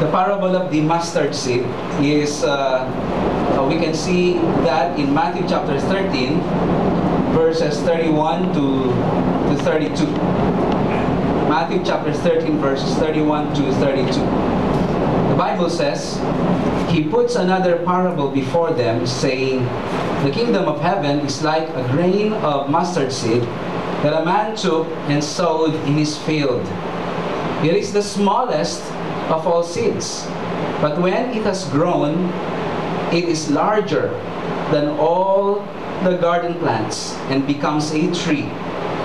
The parable of the mustard seed is, we can see that in Matthew chapter 13, verses 31 to 32. Matthew chapter 13, verses 31 to 32. The Bible says, He puts another parable before them, saying, The kingdom of heaven is like a grain of mustard seed that a man took and sowed in his field. It is the smallest of all seeds, but when it has grown, it is larger than all the garden plants and becomes a tree,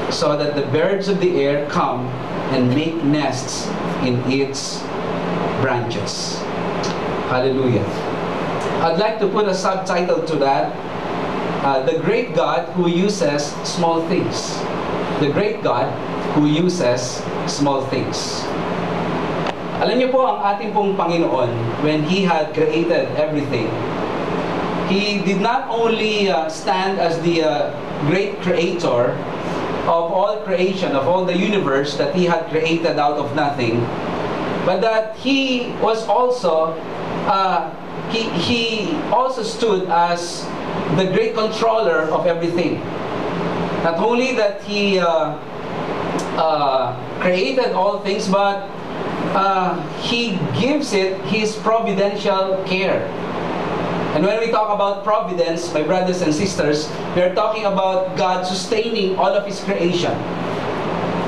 so that the birds of the air come and make nests in its branches. Hallelujah. I'd like to put a subtitle to that, The Great God Who Uses Small Things. The Great God Who Uses Small Things. Alam niyo po, ang ating pong Panginoon, when He had created everything, He did not only stand as the great creator of all creation, of all the universe that He had created out of nothing, but that He was also, He also stood as the great controller of everything. Not only that He created all things, but He gives it His providential care. And when we talk about providence, my brothers and sisters, we are talking about God sustaining all of His creation.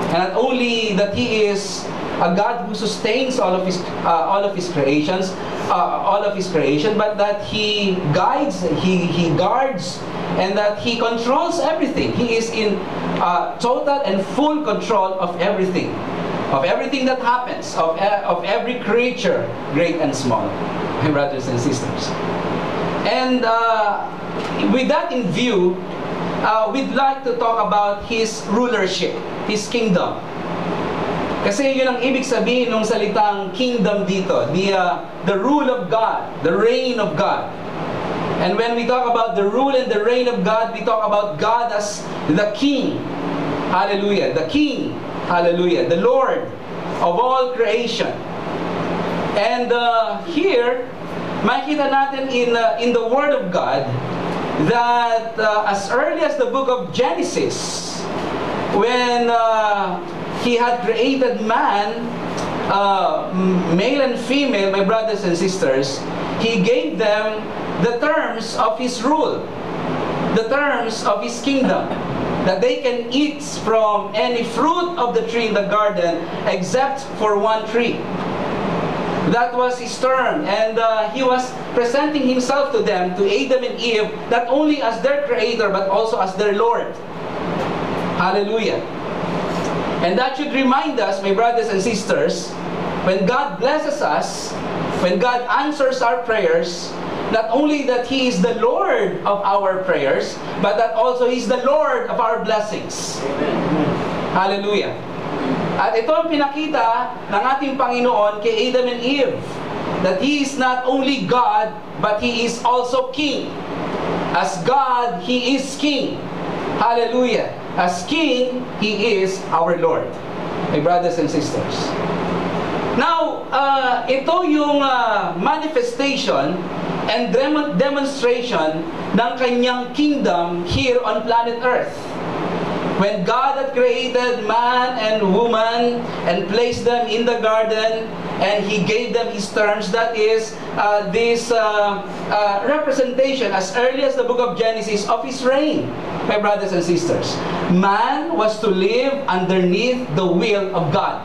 And not only that He is a God who sustains all of His creations, all of His creation, but that He guides, He guards, and that He controls everything. He is in total and full control of everything that happens, of every creature, great and small, my brothers and sisters. And with that in view, we'd like to talk about His rulership, His kingdom. Kasi yun ang ibig sabihin ng salitang kingdom dito, the rule of God, the reign of God. And when we talk about the rule and the reign of God, we talk about God as the King. Hallelujah. The King. Hallelujah. The Lord of all creation. And here, makita natin in the Word of God that as early as the book of Genesis, when He had created man, male and female, my brothers and sisters, He gave them the terms of His rule, the terms of His kingdom, that they can eat from any fruit of the tree in the garden except for one tree. That was His term, and He was presenting Himself to them, to Adam and Eve, not only as their Creator, but also as their Lord. Hallelujah. And that should remind us, my brothers and sisters, when God blesses us, when God answers our prayers, not only that He is the Lord of our prayers, but that also He's the Lord of our blessings. Amen. Hallelujah. At ito ang pinakita ng ating Panginoon kay Adam and Eve, that He is not only God, but He is also King. As God, He is King. Hallelujah. As King, He is our Lord. My brothers and sisters. Now, ito yung manifestation and demonstration ng kanyang kingdom here on planet Earth. When God had created man and woman and placed them in the garden, and He gave them His terms, that is this representation as early as the book of Genesis of His reign, my brothers and sisters. Man was to live underneath the will of God.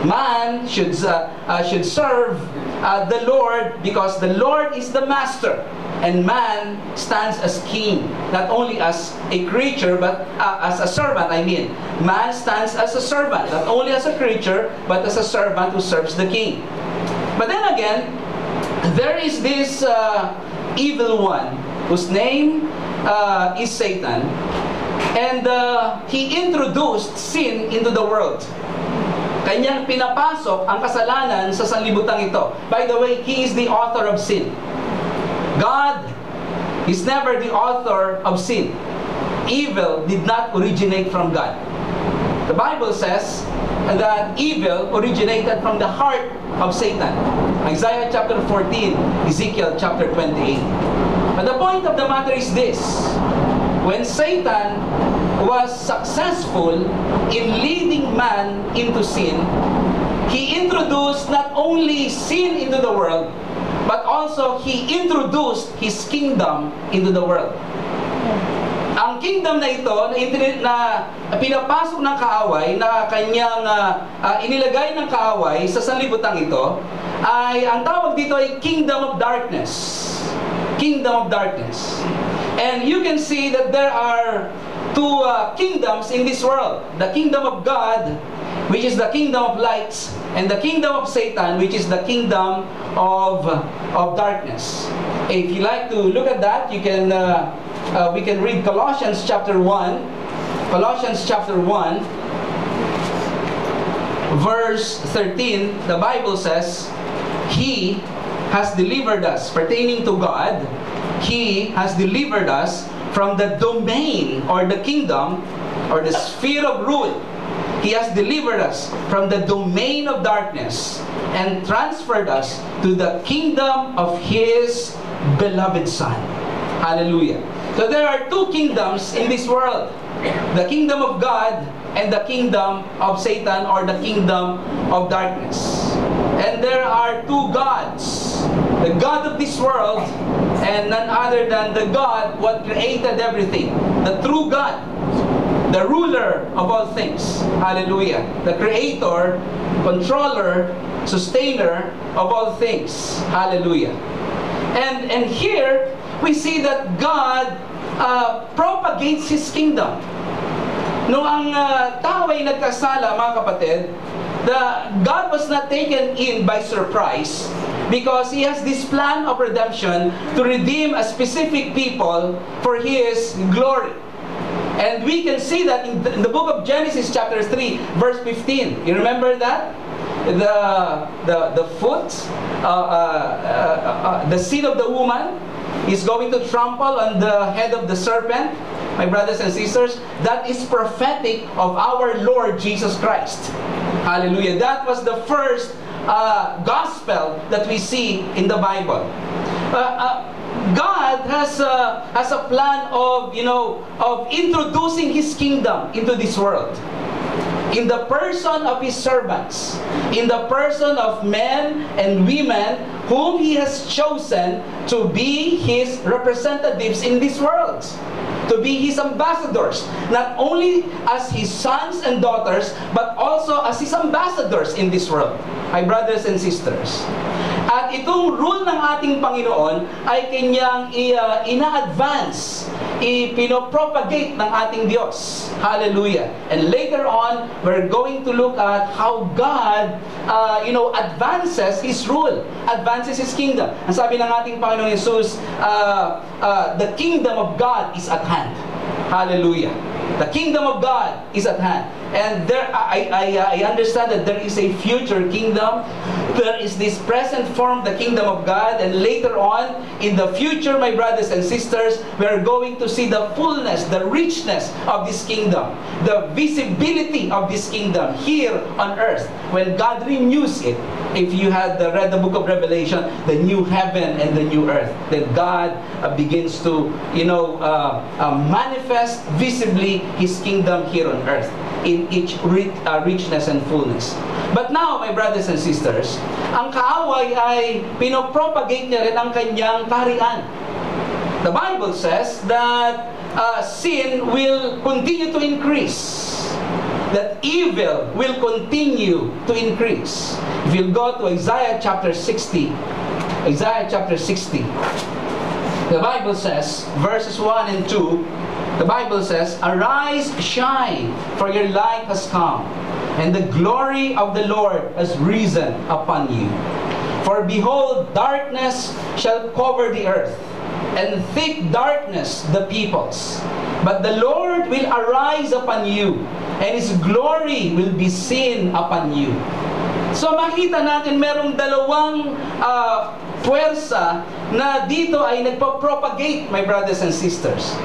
Man should serve the Lord, because the Lord is the master, and man stands as king, not only as a creature, but as a servant. I mean, man stands as a servant, not only as a creature, but as a servant who serves the king. But then again, there is this evil one, whose name is Satan, and he introduced sin into the world. Kanyang pinapasok ang kasalanan sa sanlibutan ito. By the way, He is the author of sin. God is never the author of sin. Evil did not originate from God. The Bible says that evil originated from the heart of Satan. Isaiah chapter 14, Ezekiel chapter 28. But the point of the matter is this. When Satan was successful in leading man into sin, he introduced not only sin into the world, but also he introduced his kingdom into the world. Ang kingdom na ito, na pinapasok ng kaaway, na kanyang inilagay ng kaaway sa sanlibutan ito, ay ang tawag dito ay kingdom of darkness. Kingdom of darkness. And you can see that there are two kingdoms in this world. The kingdom of God, which is the kingdom of light, and the kingdom of Satan, which is the kingdom of darkness. If you like to look at that, you can we can read Colossians chapter 1. Colossians chapter 1, verse 13. The Bible says, He has delivered us, pertaining to God, He has delivered us from the domain or the kingdom or the sphere of rule. He has delivered us from the domain of darkness and transferred us to the kingdom of His beloved Son. Hallelujah. So there are two kingdoms in this world. The kingdom of God and the kingdom of Satan or the kingdom of darkness. And there are two gods. The God of this world and none other than the God what created everything. The true God. The ruler of all things. Hallelujah. The creator, controller, sustainer of all things. Hallelujah. And here we see that God propagates His kingdom. Nung ang tao ay nagkasala, mga kapatid, God was not taken in by surprise because He has this plan of redemption to redeem a specific people for His glory. And we can see that in the book of Genesis chapter 3, verse 15. You remember that? The foot, the seed of the woman is going to trample on the head of the serpent. My brothers and sisters, that is prophetic of our Lord Jesus Christ. Hallelujah. That was the first gospel that we see in the Bible. God has a plan of introducing His kingdom into this world. In the person of His servants, in the person of men and women whom He has chosen to be His representatives in this world, to be His ambassadors, not only as His sons and daughters, but also as His ambassadors in this world. My brothers and sisters, at itong rule ng ating Panginoon ay Kanyang ina-advance, ipinopropagate ng ating Diyos. Hallelujah. And later on, we're going to look at how God advances His rule, advances His kingdom. Ang sabi ng ating Panginoon Jesus, the kingdom of God is at hand. Hallelujah. The kingdom of God is at hand. And there, I understand that there is a future kingdom. There is this present form, the kingdom of God. And later on, in the future, my brothers and sisters, we are going to see the fullness, the richness of this kingdom. The visibility of this kingdom here on earth. When God renews it. If you had read the book of Revelation, the new heaven and the new earth. That God begins to, manifest visibly His kingdom here on earth. In its richness and fullness. But now, my brothers and sisters, ang kaaway ay pinopropagate niya rin ang kanyang kaharian. The Bible says that sin will continue to increase. That evil will continue to increase. If you go to Isaiah chapter 60, Isaiah chapter 60, the Bible says, verses 1 and 2, the Bible says, "Arise, shine, for your light has come, and the glory of the Lord has risen upon you. For behold, darkness shall cover the earth, and thick darkness the peoples. But the Lord will arise upon you, and His glory will be seen upon you." So makita natin merong dalawang puwersa na dito ay nagpo-propagate, my brothers and sisters.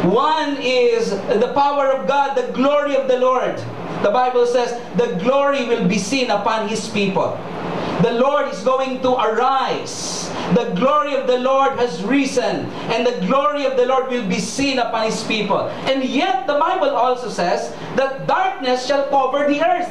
One is the power of God, the glory of the Lord. the Bible says, the glory will be seen upon His people. The Lord is going to arise. The glory of the Lord has risen, and the glory of the Lord will be seen upon His people. And yet, the Bible also says that darkness shall cover the earth.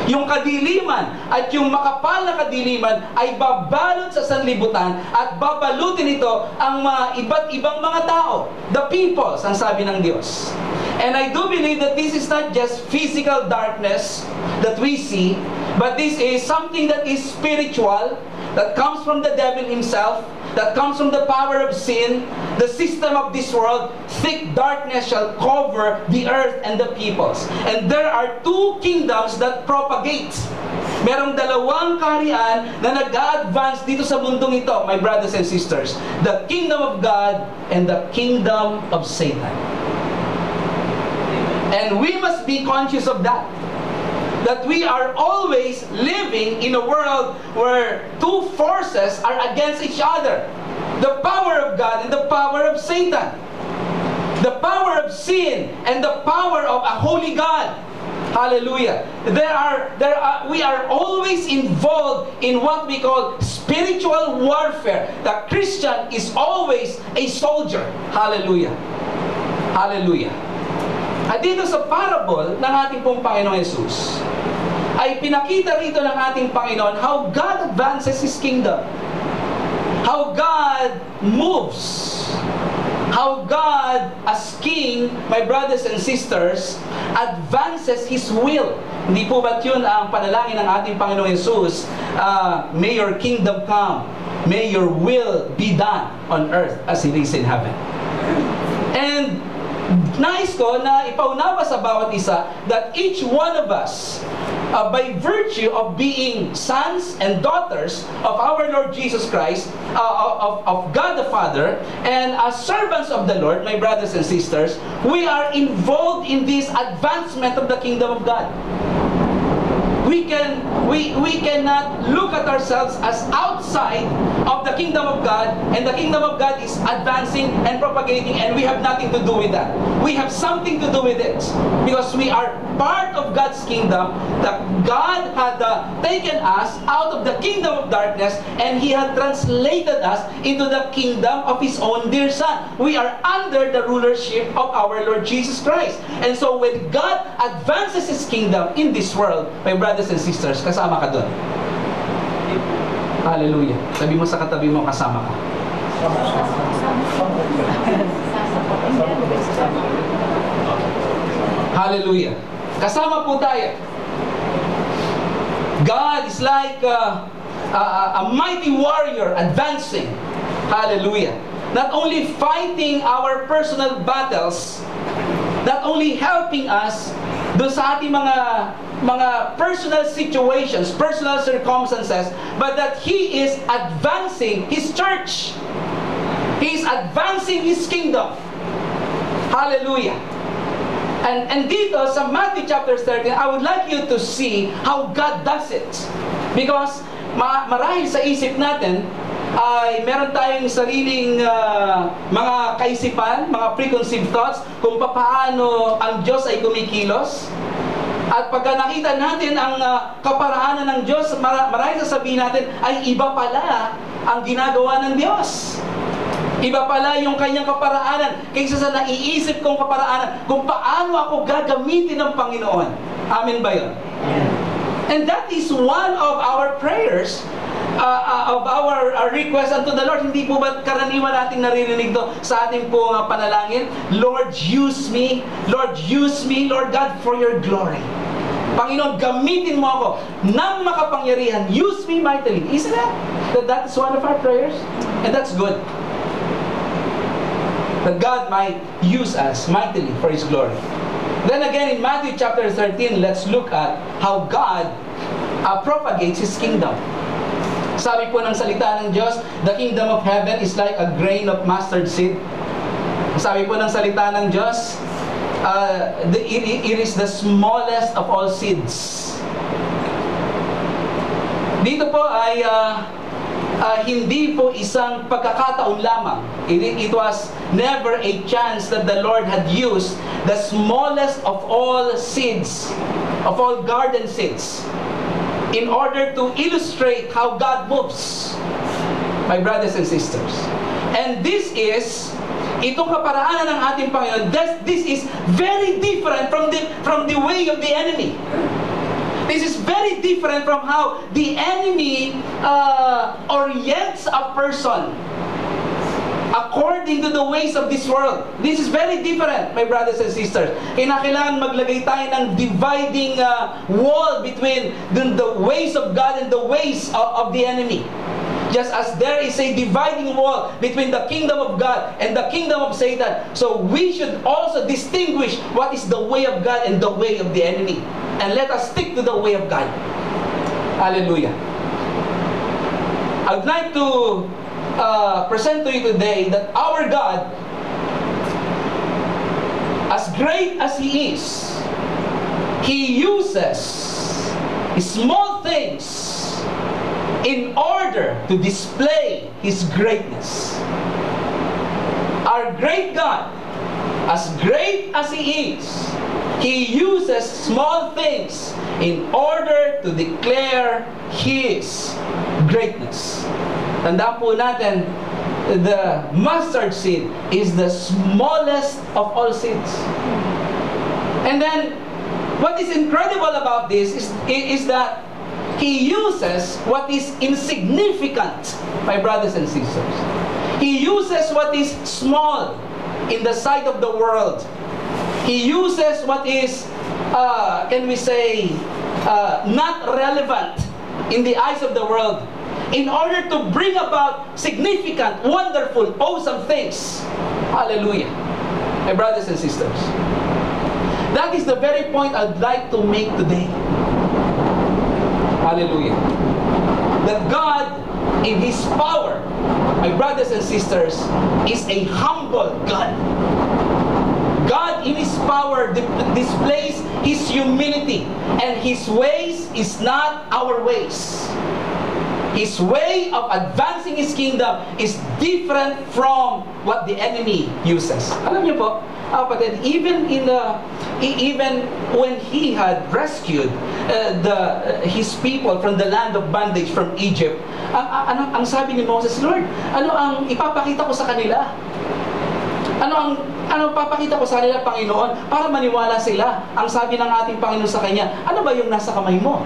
Yung kadiliman at yung makapal na kadiliman ay babalot sa sanlibutan at babalutin ito ang mga iba't ibang mga tao. The peoples, ang sabi ng Diyos. And I do believe that this is not just physical darkness that we see, but this is something that is spiritual, that comes from the devil himself, that comes from the power of sin, the system of this world. Thick darkness shall cover the earth and the peoples. And there are two kingdoms that propagate. Merong dalawang kaharian na nag-a-advance dito sa mundong ito, my brothers and sisters. The kingdom of God and the kingdom of Satan. And we must be conscious of that. That we are always living in a world where two forces are against each other. The power of God and the power of Satan. The power of sin and the power of a holy God. Hallelujah. We are always involved in what we call spiritual warfare. The Christian is always a soldier. Hallelujah. Hallelujah. At dito sa parable ng ating pong Panginoon Jesus, ay pinakita rito ng ating Panginoon how God advances His kingdom. How God moves. How God, as King, my brothers and sisters, advances His will. Hindi po ba't yun ang panalangin ng ating Panginoon Jesus? May your kingdom come. May your will be done on earth as it is in heaven. And nais ko na ipaunawa sa bawat isa that each one of us, by virtue of being sons and daughters of our Lord Jesus Christ, of God the Father, and as servants of the Lord, my brothers and sisters, we are involved in this advancement of the kingdom of God. We cannot look at ourselves as outside of the kingdom of God, and the kingdom of God is advancing and propagating, and we have nothing to do with that. We have something to do with it, because we are part of God's kingdom. That God had taken us out of the kingdom of darkness, and He had translated us into the kingdom of His own dear Son. We are under the rulership of our Lord Jesus Christ. And so when God advances His kingdom in this world, my brothers and sisters, kasama ka doon. Hallelujah. Sabi mo sa katabi mo, kasama ka. Hallelujah. Kasama po tayo. God is like a mighty warrior advancing. Hallelujah. Not only fighting our personal battles, not only helping us doon sa ating mga personal situations, personal circumstances, but that He is advancing His church. He is advancing His kingdom. Hallelujah. And dito sa Matthew chapter 13, I would like you to see how God does it. Because marahil sa isip natin, ay meron tayong sariling mga kaisipan, mga preconceived thoughts kung paano ang Diyos ay kumikilos. At pagka nakita natin ang kaparaanan ng Diyos, marahil sasabihin natin ay iba pala ang ginagawa ng Diyos. Iba pala yung kanyang kaparaanan kaysa sa naiisip kong kaparaanan kung paano ako gagamitin ng Panginoon. Amen ba yun? And that is one of our prayers, of our request unto the Lord. Hindi po ba karaniwan natin naririnig to sa ating pong panalangin? Lord, use me. Lord, use me, Lord God, for your glory. Panginoon, gamitin mo ako ng makapangyarihan. Use me mightily. Isn't that? That is one of our prayers? And that's good. That God might use us mightily for His glory. Then again, in Matthew chapter 13, let's look at how God propagates His kingdom. Sabi po ng salita ng Diyos, the kingdom of heaven is like a grain of mustard seed. Sabi po ng salita ng Diyos, it is the smallest of all seeds. Dito po ay hindi po isang pagkakataon lamang. It was never a chance that the Lord had used the smallest of all seeds, of all garden seeds, in order to illustrate how God moves, my brothers and sisters. And this is, itong kaparaanan ng ating Panginoon, this is very different from the way of the enemy. This is very different from how the enemy orients a person according to the ways of this world. This is very different, my brothers and sisters. Kailangan maglagay tayo ng dividing wall between the ways of God and the ways of the enemy. Just as there is a dividing wall between the kingdom of God and the kingdom of Satan, so we should also distinguish what is the way of God and the way of the enemy. And let us stick to the way of God. Hallelujah. I would like to present to you today that our God, as great as He is, He uses small things in order to display His greatness. Our great God, as great as He is, He uses small things in order to declare His greatness. Tandaan po natin, the mustard seed is the smallest of all seeds. And then, what is incredible about this is that He uses what is insignificant, my brothers and sisters. He uses what is small in the sight of the world. He uses what is, can we say, not relevant in the eyes of the world in order to bring about significant, wonderful, awesome things. Hallelujah. My brothers and sisters. That is the very point I'd like to make today. Hallelujah. That God, in His power, my brothers and sisters, is a humble God. God, in His power, displays His humility, and His ways is not our ways. His way of advancing His kingdom is different from what the enemy uses. Alam niyo po, kapatid, even when He had rescued His people from the land of bondage from Egypt, ang sabi ni Moses, Lord, ano ang ipapakita ko sa kanila? Ano papakita ko sa kanila, Panginoon, para maniwala sila? Ang sabi ng ating Panginoon sa kanya, ano ba yung nasa kamay mo?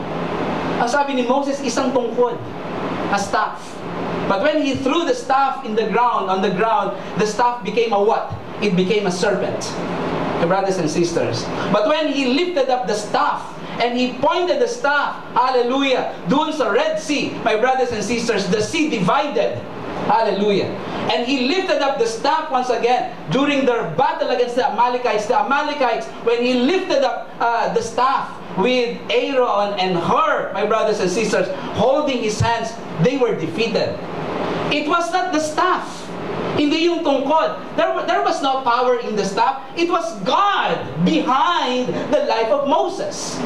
Ang sabi ni Moses, isang tungkod, a staff. But when he threw the staff on the ground, the staff became a what? It became a serpent. My brothers and sisters. But when he lifted up the staff, and he pointed the staff, hallelujah, doon sa Red Sea, my brothers and sisters, the sea divided. Hallelujah. And he lifted up the staff once again during their battle against the Amalekites. The Amalekites, when he lifted up the staff with Aaron and Hur, my brothers and sisters, holding his hands, they were defeated. It was not the staff. Hindi yung tungkod. There was no power in the staff. It was God behind the life of Moses.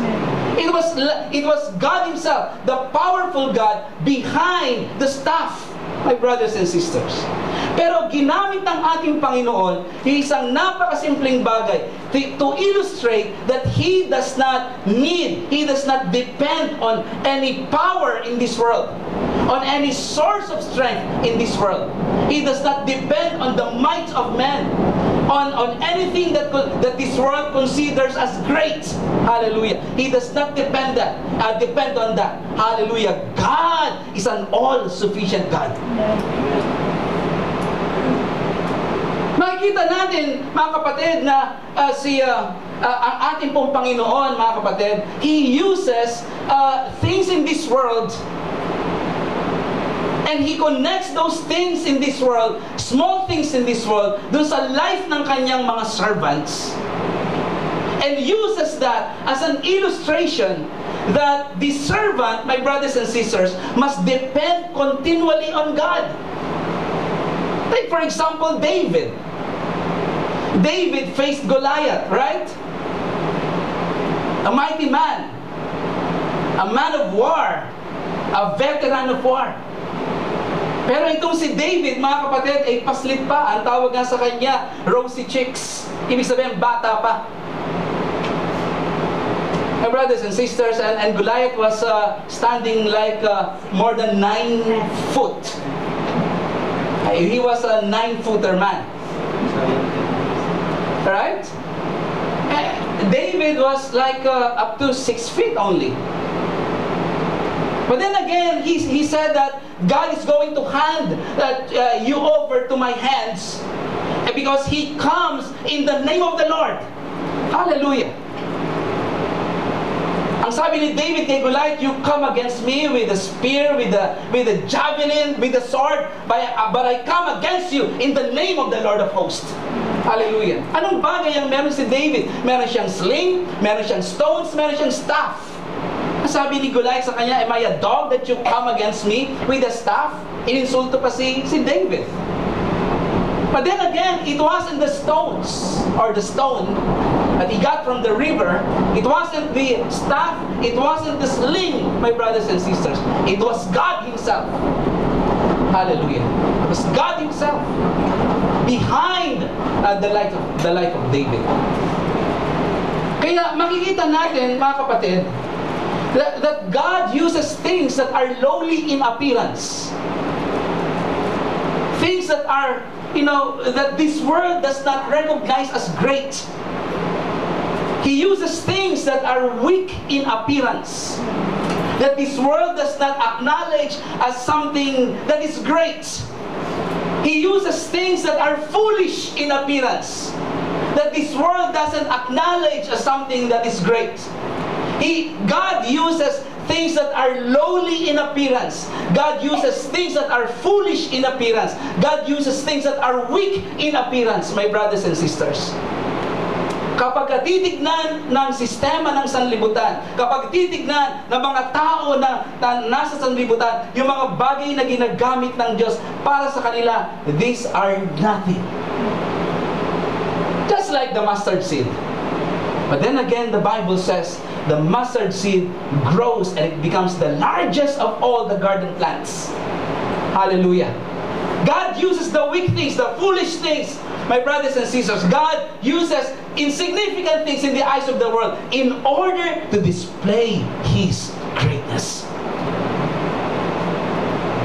It was God Himself, the powerful God behind the staff, my brothers and sisters. Pero ginamit ng ating Panginoon yung isang napakasimpleng bagay to illustrate that He does not depend on any power in this world, on any source of strength in this world. He does not depend on the might of man, on anything that this world considers as great. Hallelujah. He does not depend on that. Hallelujah. God is an all-sufficient God. Makikita natin, mga kapatid, na ang ating pong Panginoon, mga kapatid, He uses things in this world, and He connects those things in this world, small things in this world, dun sa life ng kanyang mga servants, and uses that as an illustration that the servant, my brothers and sisters, must depend continually on God. Take for example, David. David faced Goliath, right? A mighty man, a man of war, a veteran of war. Pero itong si David, mga kapatid, ay paslit pa. Ang tawag nga sa kanya, rosy cheeks. Ibig sabihin, bata pa. My brothers and sisters, and Goliath was standing like more than 9 foot. He was a 9-footer man. Right? David was like up to 6 feet only. But then again, he said that God is going to hand you over to my hands because He comes in the name of the Lord. Hallelujah. Ang sabi ni David kay Goliath, you come against me with a spear, with a javelin, with a sword, but I come against you in the name of the Lord of hosts. Hallelujah. Anong bagay ang meron si David? Meron siyang sling, meron siyang stones, meron siyang staff. Ang sabi ni Goliath sa kanya, am I a dog that you come against me with a staff? Ininsulto pa si David. But then again, it wasn't the stones or the stone that he got from the river. It wasn't the staff. It wasn't the sling, my brothers and sisters. It was God Himself. Hallelujah. It was God Himself behind the life of David. Kaya makikita natin, mga kapatid, that God uses things that are lowly in appearance. Things that are, that this world does not recognize as great. He uses things that are weak in appearance, that this world does not acknowledge as something that is great. He uses things that are foolish in appearance, that this world doesn't acknowledge as something that is great. God uses things that are lowly in appearance. God uses things that are foolish in appearance. God uses things that are weak in appearance, my brothers and sisters. Kapag titignan ng sistema ng sanlibutan, kapag titignan ng mga tao na nasa sanlibutan, yung mga bagay na ginagamit ng Diyos para sa kanila, these are nothing. Just like the mustard seed. But then again, the Bible says, the mustard seed grows and it becomes the largest of all the garden plants. Hallelujah. God uses the weak things, the foolish things, my brothers and sisters. God uses insignificant things in the eyes of the world in order to display His greatness.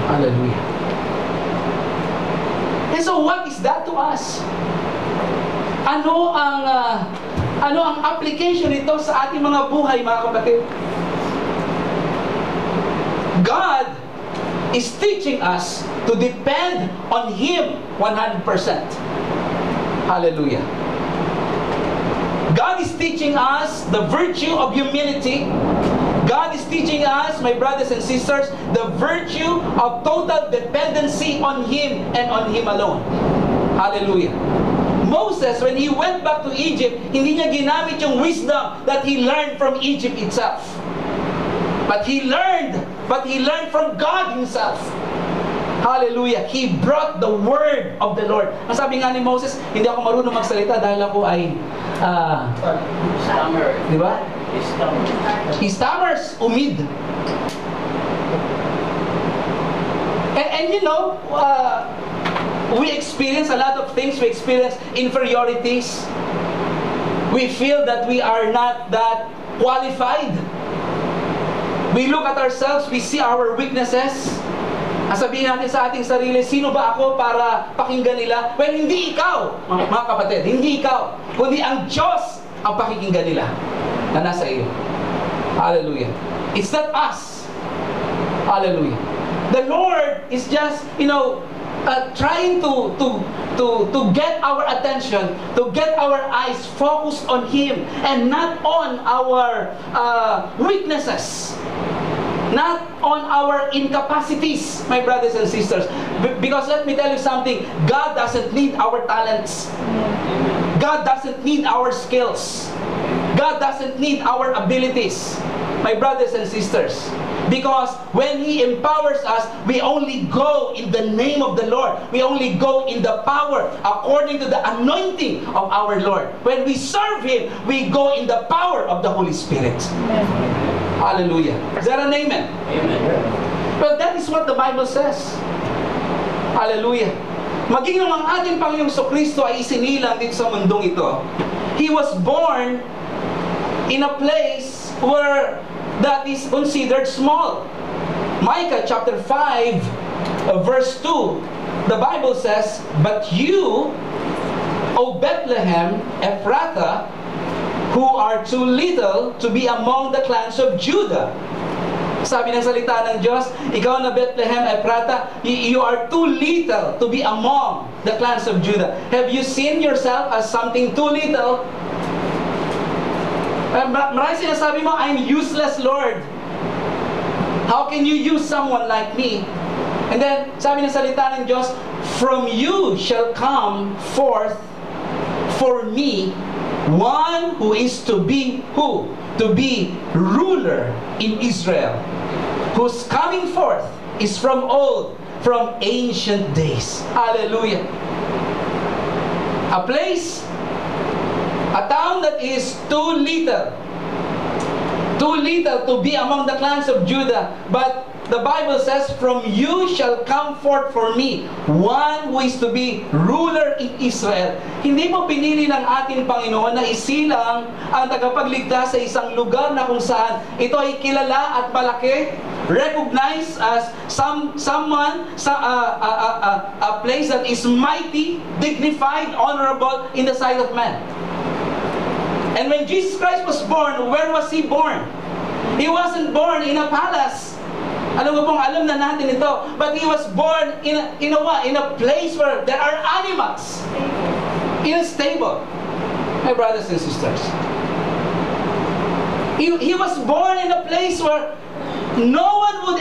Hallelujah. And so what is that to us? Ano ang application nito sa ating mga buhay, mga kapatid? God is teaching us to depend on Him 100%. Hallelujah. God is teaching us the virtue of humility. God is teaching us, my brothers and sisters, the virtue of total dependency on Him and on Him alone. Hallelujah. Moses, when he went back to Egypt, hindi niya ginamit yung wisdom that he learned from Egypt itself. But he learned from God Himself. Hallelujah. He brought the word of the Lord. Ang sabi nga ni Moses, hindi ako marunong magsalita dahil ako ay stammer. Di ba? He stammers, umid. And we experience a lot of things. We experience inferiorities. We feel that we are not that qualified. We look at ourselves, we see our weaknesses. Ang sabihin natin sa ating sarili, sino ba ako para pakinggan nila? Well, hindi ikaw, mga kapatid, hindi ikaw, kundi ang Diyos ang pakikinggan nila na nasa iyo. Hallelujah. It's not us. Hallelujah. The Lord is just, trying to get our attention, to get our eyes focused on Him and not on our weaknesses, not on our incapacities, my brothers and sisters. Because let me tell you something, God doesn't need our talents. God doesn't need our skills. God doesn't need our abilities, my brothers and sisters. Because when He empowers us, we only go in the name of the Lord. We only go in the power according to the anointing of our Lord. When we serve Him, we go in the power of the Holy Spirit. Amen. Hallelujah. Is that an amen? Amen. Well, that is what the Bible says. Hallelujah. Maging ang ating Panginoong Kristo ay isinilang dito sa mundong ito. He was born in a place where that is considered small. Micah chapter 5 verse 2, the Bible says, "But you, O Bethlehem, Ephrathah, who are too little to be among the clans of Judah." Sabi ng salita ng Diyos, ikaw na Bethlehem, Ephrathah, you are too little to be among the clans of Judah. Have you seen yourself as something too little? Maraming sinasabi mo, I'm useless, Lord. How can you use someone like me? And then, sabi ng salita ng Diyos, from you shall come forth for me one who is to be who? To be ruler in Israel, whose coming forth is from old, from ancient days. Hallelujah. A place, a town that is too little to be among the clans of Judah, but the Bible says, from you shall come forth for me one who is to be ruler in Israel. Hindi mo pinili ng ating Panginoon na isilang ang tagapagligtas sa isang lugar na kung saan ito ay kilala at malaki, recognized as a place that is mighty, dignified, honorable in the sight of man. And when Jesus Christ was born, where was He born? He wasn't born in a palace. Alam mo pong, alam na natin ito. But He was born in a place where there are animals. In a stable. My brothers and sisters. He was born in a place where no one would